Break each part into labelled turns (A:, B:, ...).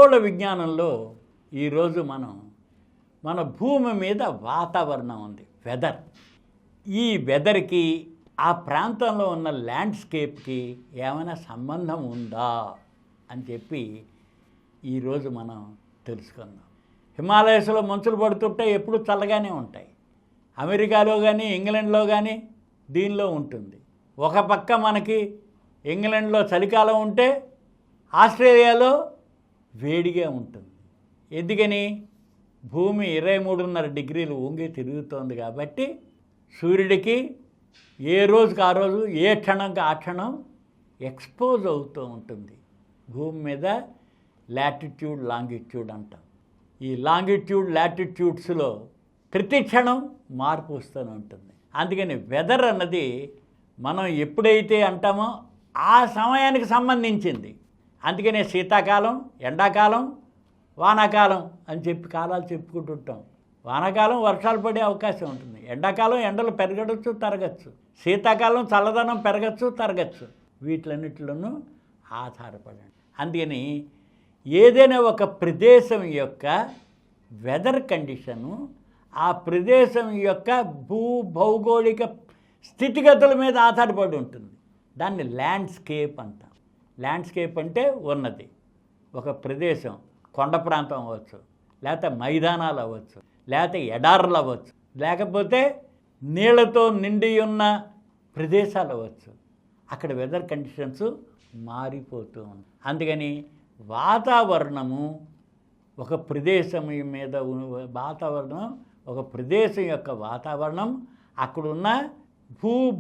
A: ఖగోళ విజ్ఞానంలో ఈరోజు మన భూమి మీద వాతావరణం ఉంది, వెదర్. ఈ వెదర్కి ఆ ప్రాంతంలో ఉన్న ల్యాండ్స్కేప్కి ఏమైనా సంబంధం ఉందా అని చెప్పి ఈరోజు మనం తెలుసుకుందాం. హిమాలయస్లో మంచులు పడుతుంటే ఎప్పుడు చల్లగానే ఉంటాయి. అమెరికాలో కానీ ఇంగ్లాండ్లో కానీ దీనిలో ఉంటుంది. ఒక పక్క మనకి ఇంగ్లాండ్లో చలికాలం ఉంటే ఆస్ట్రేలియాలో వేడిగా ఉంటుంది. ఎందుకని? భూమి 23.5 డిగ్రీలు వంగి తిరుగుతోంది కాబట్టి సూర్యుడికి ఏ రోజుకి ఆ రోజు, ఏ క్షణంకి ఆ క్షణం ఎక్స్పోజ్ అవుతూ ఉంటుంది. భూమి మీద లాటిట్యూడ్, లాంగిట్యూడ్ అంటాం. ఈ లాంగిట్యూడ్, లాటిట్యూడ్స్లో ప్రతి క్షణం మార్పు వస్తూనే ఉంటుంది. అందుకని వెదర్ అన్నది మనం ఎప్పుడైతే అంటామో ఆ సమయానికి సంబంధించింది. అందుకనే శీతాకాలం, ఎండాకాలం, వానాకాలం అని చెప్పి కాలాలు చెప్పుకుంటుంటాం. వానాకాలం వర్షాలు పడే అవకాశం ఉంటుంది, ఎండాకాలం ఎండలు పెరగచ్చు, తరగచ్చు, శీతాకాలం చల్లదనం పెరగచ్చు, తరగచ్చు. వీటిలన్నిటిలోనూ ఆధారపడండి. అందుకని ఏదైనా ఒక ప్రదేశం యొక్క వెదర్ కండిషను ఆ ప్రదేశం యొక్క భౌగోళిక స్థితిగతుల మీద ఆధారపడి ఉంటుంది. దాన్ని ల్యాండ్స్కేప్ అంటాం. ల్యాండ్స్కేప్ అంటే ఉన్నది ఒక ప్రదేశం, కొండ ప్రాంతం అవ్వచ్చు, లేకపోతే మైదానాలు అవ్వచ్చు, లేకపోతే ఎడారులు అవ్వచ్చు, లేకపోతే నీళ్లతో నిండి ఉన్న ప్రదేశాలు అవ్వచ్చు. అక్కడ వెదర్ కండిషన్స్ మారిపోతూ ఉంటాయి. అందుకని వాతావరణము ఒక ప్రదేశం మీద వాతావరణం, ఒక ప్రదేశం యొక్క వాతావరణం అక్కడున్న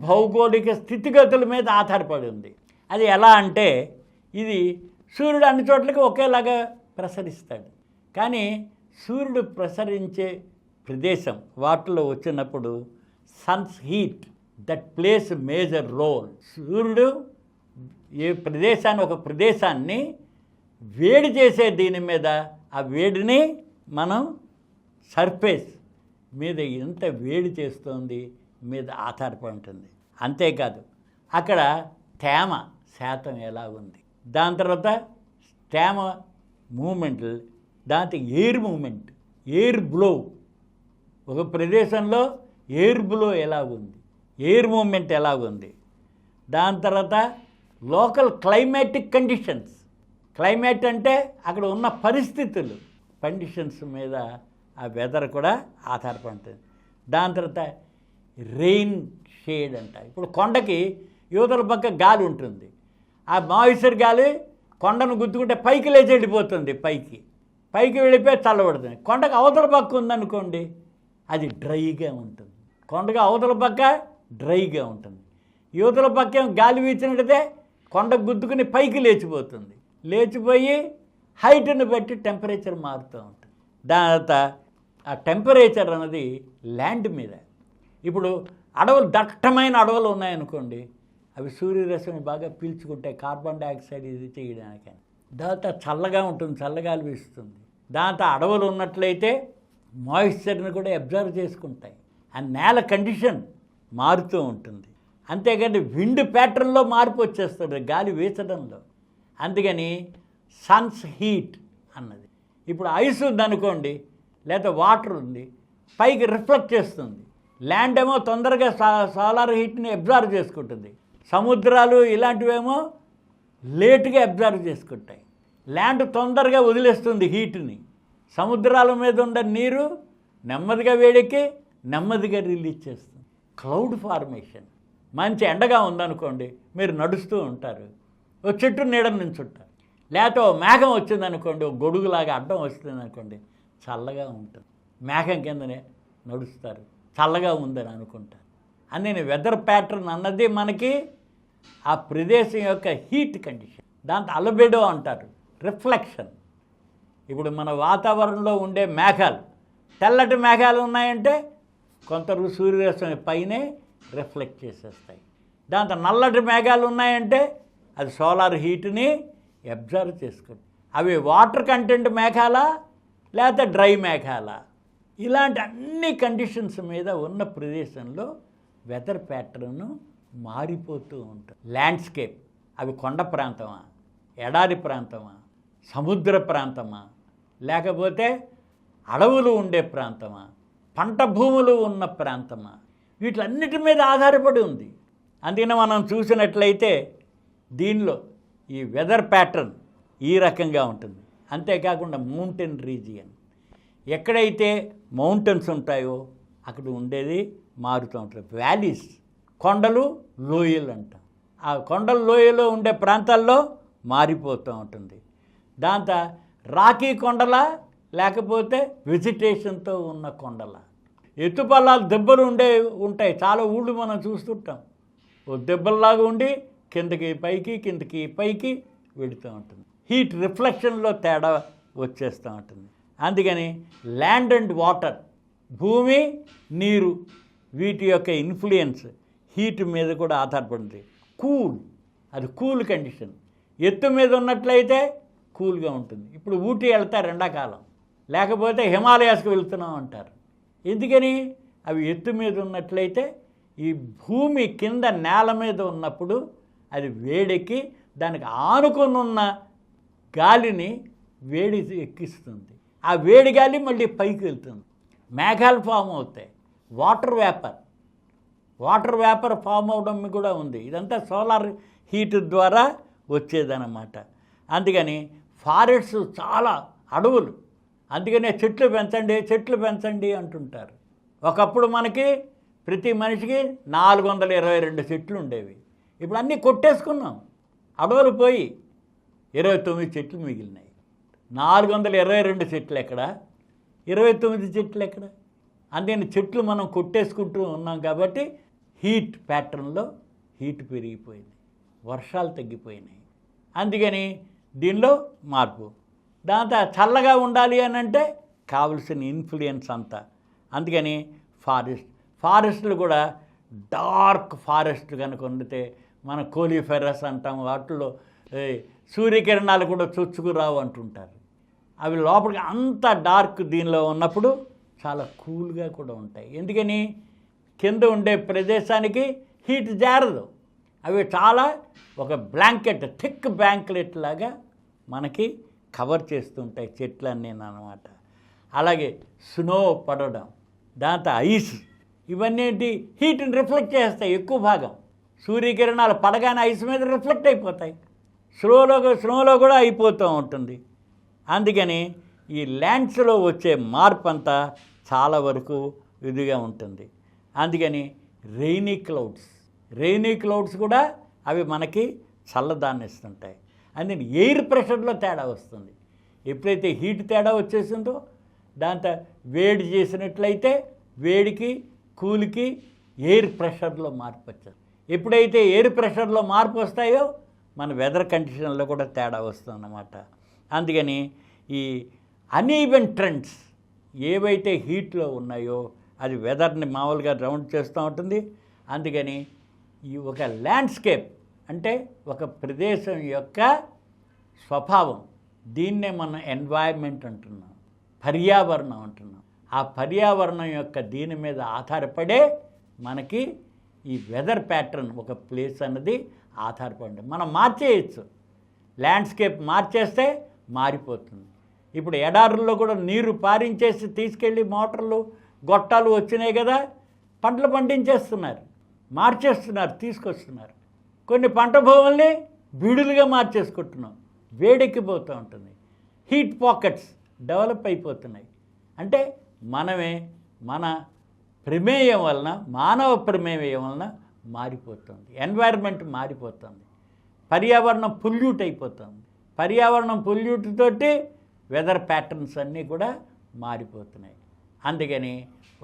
A: భౌగోళిక స్థితిగతుల మీద ఆధారపడి ఉంది. అది ఎలా అంటే, ఇది సూర్యుడు అన్ని చోట్లకి ఒకేలాగా ప్రసరిస్తాడు. కానీ సూర్యుడు ప్రసరించే ప్రదేశం వాటిలో వచ్చినప్పుడు sun's heat that place major role. సూర్యుడు ఏ ప్రదేశాన్ని, ఒక ప్రదేశాన్ని వేడి చేసే దీని మీద, ఆ వేడిని మనం సర్ఫేస్ మీద ఎంత వేడి చేస్తుంది మీద ఆధారపడి ఉంటుంది. అంతేకాదు అక్కడ తేమ శాతం ఎలా ఉంది, దాని తర్వాత తేమ మూమెంట్, దాంతో ఎయిర్ మూమెంట్, ఎయిర్ బ్లో, ఒక ప్రదేశంలో ఎయిర్ బ్లో ఎలా ఉంది, ఎయిర్ మూమెంట్ ఎలా ఉంది, దాని తర్వాత లోకల్ క్లైమాటిక్ కండిషన్స్. క్లైమేట్ అంటే అక్కడ ఉన్న పరిస్థితులు, కండిషన్స్ మీద ఆ వెదర్ కూడా ఆధారపడి ఉంటుంది. దాని తర్వాత రెయిన్ షేడ్ అంట. ఇప్పుడు కొండకి యువతల పక్క గాలి ఉంటుంది, ఆ మాయిశ్చర్ గాలి కొండను గుద్దుకుంటే పైకి లేచి వెళ్ళిపోతుంది, పైకి వెళ్ళిపోయి చల్లబడుతుంది. కొండకు అవతల పక్క ఉందనుకోండి, అది డ్రైగా ఉంటుంది. కొండకు అవతల పక్క డ్రైగా ఉంటుంది. యువతల పక్క గాలి వీచినట్టయితే కొండ గుద్దుకుని పైకి లేచిపోతుంది. లేచిపోయి హైట్ని బట్టి టెంపరేచర్ మారుతూ ఉంటుంది. దాని తర్వాత ఆ టెంపరేచర్ అన్నది ల్యాండ్ మీద. ఇప్పుడు అడవులు, దట్టమైన అడవులు ఉన్నాయనుకోండి, అవి సూర్యరశ్మిని బాగా పీల్చుకుంటాయి, కార్బన్ డైఆక్సైడ్ ఇది చేయడానికి. దాంతో చల్లగా ఉంటుంది, చల్లగాలి వీస్తుంది. దాంతో అడవులు ఉన్నట్లయితే మాయిశ్చర్ని కూడా అబ్జర్వ్ చేసుకుంటాయి. ఆ నేల కండిషన్ మారుతూ ఉంటుంది. అంతేకాని విండ్ ప్యాటర్న్లో మార్పు వచ్చేస్తుంది గాలి వీచడంలో. అందుకని సన్స్ హీట్ అన్నది. ఇప్పుడు ఐస్ ఉందనుకోండి, లేదా వాటర్ ఉంది, పైకి రిఫ్లెక్ట్ చేస్తుంది. ల్యాండ్ ఏమో తొందరగా సోలార్ హీట్ని అబ్జర్వ్ చేసుకుంటుంది. సముద్రాలు ఇలాంటివేమో లేటుగా అబ్జర్వ్ చేసుకుంటాయి. ల్యాండ్ తొందరగా వదిలేస్తుంది హీట్ని. సముద్రాల మీద ఉన్న నీరు నెమ్మదిగా వేడెక్కి నెమ్మదిగా రిలీజ్ చేస్తుంది. Cloud formation. మంచి ఎండగా ఉందనుకోండి, మీరు నడుస్తూ ఉంటారు, ఓ చెట్టు నీడని నుంచుంటారు. లేకపోతే ఓ మేఘం వచ్చిందనుకోండి, ఓ గొడుగులాగా అడ్డం వస్తుందనుకోండి, చల్లగా ఉంటుంది. మేఘం కిందనే నడుస్తారు, చల్లగా ఉందని అనుకుంటారు. అందుకని వెదర్ ప్యాటర్న్ అన్నది మనకి ఆ ప్రదేశం యొక్క హీట్ కండిషన్. దాంతో అలబెడో అంటారు, రిఫ్లెక్షన్. ఇప్పుడు మన వాతావరణంలో ఉండే మేఘాలు, తెల్లటి మేఘాలు ఉన్నాయంటే కొంత సూర్యరశ్మి పైనే రిఫ్లెక్ట్ చేసేస్తాయి. దాంతో నల్లటి మేఘాలు ఉన్నాయంటే అది సోలార్ హీట్ని అబ్జర్వ్ చేసుకుంటాయి. అవి వాటర్ కంటెంట్ మేఘాలా లేకపోతే డ్రై మేఘాలా, ఇలాంటి అన్ని కండిషన్స్ మీద ఉన్న ప్రదేశంలో వెదర్ ప్యాటర్న్ మారిపోతూ ఉంటుంది. ల్యాండ్స్కేప్, అవి కొండ ప్రాంతమా, ఎడారి ప్రాంతమా, సముద్ర ప్రాంతమా, లేకపోతే అడవులు ఉండే ప్రాంతమా, పంట భూములు ఉన్న ప్రాంతమా, వీటన్నిటి మీద ఆధారపడి ఉంది. అందుకని మనం చూసినట్లయితే దీనిలో ఈ వెదర్ ప్యాటర్న్ ఈ రకంగా ఉంటుంది. అంతేకాకుండా మౌంటైన్ రీజియన్, ఎక్కడైతే మౌంటైన్స్ ఉంటాయో అక్కడ ఉండేది మారుతూ ఉంటుంది. వ్యాలీస్, కొండలు, లోయలు అంటాం. ఆ కొండల లోయలో ఉండే ప్రాంతాల్లో మారిపోతూ ఉంటుంది. దాంతో రాకీ కొండల, లేకపోతే వెజిటేషన్తో ఉన్న కొండల, ఎత్తుపల్లాలు దెబ్బలు ఉంటాయి. చాలా ఊళ్ళు మనం చూస్తుంటాం. ఓ దెబ్బల్లాగా ఉండి కిందకి పైకి, కిందకి పైకి వెళుతూ ఉంటుంది. హీట్ రిఫ్లెక్షన్లో తేడా వచ్చేస్తూ ఉంటుంది. అందుకని ల్యాండ్ అండ్ వాటర్, భూమి, నీరు, వీటి యొక్క ఇన్ఫ్లుయెన్స్ హీట్ మీద కూడా ఆధారపడింది. కూల్, అది కూల్ కండిషన్. ఎత్తు మీద ఉన్నట్లయితే కూల్గా ఉంటుంది. ఇప్పుడు ఊటీ వెళ్తారు ఎండాకాలం, లేకపోతే హిమాలయాస్కి వెళ్తున్నాం అంటారు. ఎందుకని? అవి ఎత్తు మీద ఉన్నట్లయితే ఈ భూమి కింద నేల మీద ఉన్నప్పుడు అది వేడెక్కి దానికి ఆనుకొని ఉన్న గాలిని వేడి ఎక్కిస్తుంది. ఆ వేడి గాలి మళ్ళీ పైకి వెళ్తుంది. మేఘాలు ఫామ్ అవుతాయి. వాటర్ వేపర్ ఫామ్ అవడం కూడా ఉంది. ఇదంతా సోలార్ హీట్ ద్వారా వచ్చేదన్నమాట. అందుకని ఫారెస్ట్స్ చాలా, అడవులు, అందుకనే చెట్లు పెంచండి అంటుంటారు. ఒకప్పుడు మనకి ప్రతి మనిషికి 422 చెట్లు ఉండేవి. ఇప్పుడు అన్నీ కొట్టేసుకున్నాం. అడవులు పోయి 29 చెట్లు మిగిలినాయి. 422 చెట్లు ఎక్కడ, 29 చెట్లు ఎక్కడ? అందుకని చెట్లు మనం కొట్టేసుకుంటూ ఉన్నాం కాబట్టి హీట్ ప్యాటర్న్లో హీట్ పెరిగిపోయింది, వర్షాలు తగ్గిపోయినాయి. అందుకని దీనిలో మార్పు. దాంతో చల్లగా ఉండాలి అని అంటే కావలసిన ఇన్ఫ్లుయెన్స్ అంతా. అందుకని ఫారెస్ట్లు కూడా డార్క్ ఫారెస్ట్ కనుక ఉండితే, మన కోలిఫెరస్ అంటాం, వాటిలో సూర్యకిరణాలు కూడా చొచ్చుకురావు అంటుంటారు. అవి లోపలికి అంత డార్క్ దీనిలో ఉన్నప్పుడు చాలా కూల్గా కూడా ఉంటాయి. ఎందుకని? కింద ఉండే ప్రదేశానికి హీట్ జారదు. అవి చాలా ఒక బ్లాంకెట్, థిక్ బ్లాంకెట్ లాగా మనకి కవర్ చేస్తుంటాయి చెట్లన్నీ అన్నమాట. అలాగే స్నో పడడం, దాంతో ఐస్, ఇవన్నీ హీట్ని రిఫ్లెక్ట్ చేస్తాయి. ఎక్కువ భాగం సూర్యకిరణాలు పడగానే ఐస్ మీద రిఫ్లెక్ట్ అయిపోతాయి. స్నోలో కూడా అయిపోతూ ఉంటుంది. అందుకని ఈ ల్యాండ్స్లో వచ్చే మార్పు అంతా చాలా వరకు ఇదిగా ఉంటుంది. అందుకని రెయినీ క్లౌడ్స్ కూడా అవి మనకి చల్లదాన్ని ఇస్తుంటాయి. అందుకని ఎయిర్ ప్రెషర్లో తేడా వస్తుంది. ఎప్పుడైతే హీట్ తేడా వచ్చేసిందో దాంతో వేడి చేసినట్లయితే వేడికి కూల్కి ఎయిర్ ప్రెషర్లో మార్పు వచ్చేది. ఎప్పుడైతే ఎయిర్ ప్రెషర్లో మార్పు వస్తాయో మన వెదర్ కండిషన్లో కూడా తేడా వస్తుందన్నమాట. అందుకని ఈ అన్ఈవెన్ ట్రెండ్స్ ఏవైతే హీట్లో ఉన్నాయో అది వెదర్ని మామూలుగా రౌండ్ చేస్తూ ఉంటుంది. అందుకని ఈ ఒక ల్యాండ్స్కేప్ అంటే ఒక ప్రదేశం యొక్క స్వభావం, దీన్నే మనం ఎన్వైర్న్మెంట్ అంటున్నాం, పర్యావరణం అంటున్నాం. ఆ పర్యావరణం యొక్క దీని మీద ఆధారపడే మనకి ఈ వెదర్ ప్యాటర్న్, ఒక ప్లేస్ అన్నది ఆధారపడి మనం మార్చేయచ్చు. ల్యాండ్స్కేప్ మార్చేస్తే మారిపోతుంది. ఇప్పుడు ఎడారుల్లో కూడా నీరు పారించేసి తీసుకెళ్ళి మోటార్లు, గొట్టాలు వచ్చినాయి కదా, పంటలు పండించేస్తున్నారు, మార్చేస్తున్నారు, తీసుకొస్తున్నారు. కొన్ని పంట భూముల్ని బీడులుగా మార్చేసుకుంటున్నాం. వేడెక్కిపోతూ ఉంటుంది. హీట్ పాకెట్స్ డెవలప్ అయిపోతున్నాయి. అంటే మనమే మన ప్రమేయం వలన, మానవ ప్రమేయం వలన మారిపోతుంది. ఎన్వైర్న్మెంట్ మారిపోతుంది. పర్యావరణం పొల్యూట్ అయిపోతుంది. పర్యావరణం పొల్యూట్ తోటి వెదర్ ప్యాటర్న్స్ అన్నీ కూడా మారిపోతున్నాయి. అందుకని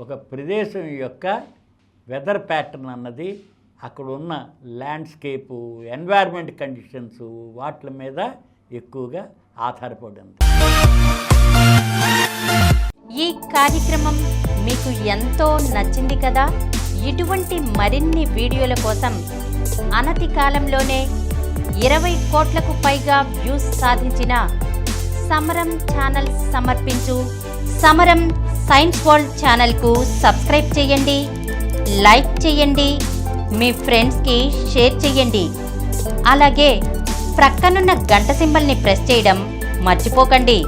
A: ఒక ప్రదేశం యొక్క వెదర్ ప్యాటర్న్ అన్నది అక్కడ ఉన్న ల్యాండ్స్కేపు, ఎన్వైర్న్మెంట్ కండిషన్స్, వాటి మీద ఎక్కువగా ఆధారపడి ఉంది.
B: ఈ కార్యక్రమం మీకు ఎంతో నచ్చింది కదా. ఇటువంటి మరిన్ని వీడియోల కోసం అనతి కాలంలోనే 20 కోట్లకు పైగా వ్యూస్ సాధించిన సమరం ఛానల్ సమర్పించు సమరం సైన్స్ వరల్డ్ ఛానల్కు సబ్స్క్రైబ్ చేయండి, లైక్ చేయండి, మీ ఫ్రెండ్స్కి షేర్ చేయండి. అలాగే ప్రక్కనున్న గంట సింబల్ని ప్రెస్ చేయడం మర్చిపోకండి.